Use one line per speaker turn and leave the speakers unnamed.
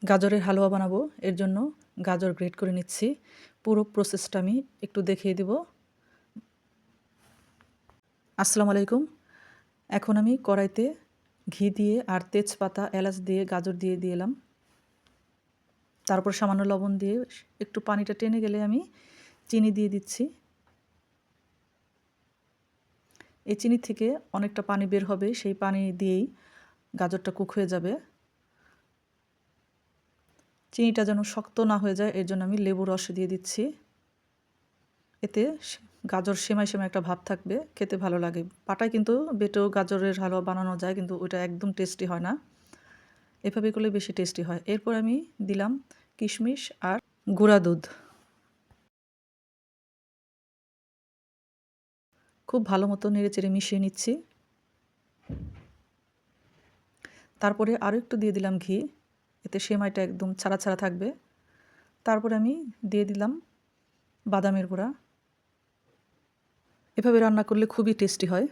গাজরের হালুয়া বানাবো, এর জন্য গাজর গ্রেট করে নিচ্ছি। পুরো প্রসেসটা আমি একটু দেখিয়ে দিব। আসসালামু আলাইকুম। এখন আমি কড়াইতে ঘি দিয়ে আর তেজপাতা, এলাচ দিয়ে গাজর দিয়ে দিলাম। তারপর সামান্য লবণ দিয়ে একটু পানিটা টেনে গেলে আমি চিনি দিয়ে দিচ্ছি। এই চিনি থেকে অনেকটা পানি বের হবে, সেই পানি দিয়েই গাজরটা কুক হয়ে যাবে। চিনিটা যেন শক্ত না হয়ে যায়, এর জন্য আমি লেবু রস দিয়ে দিচ্ছি। এতে গাজর সেমাই সেমাই একটা ভাব থাকবে, খেতে ভালো লাগে। পাটায় কিন্তু বেটেও গাজরের হালুয়া বানানো যায়, কিন্তু ওইটা একদম টেস্টি হয় না। এভাবে করলে বেশি টেস্টি হয়। এরপর আমি দিলাম কিশমিশ আর গুঁড়া দুধ। খুব ভালো মতো নেড়েচেড়ে মিশিয়ে নিচ্ছি। তারপরে আরও একটু দিয়ে দিলাম ঘি, এতে সেমাইটা একদম ছাড়া ছাড়া থাকবে। তারপরে আমি দিয়ে দিলাম বাদামের গুঁড়া। এভাবে রান্না করলে খুবই টেস্টি হয়।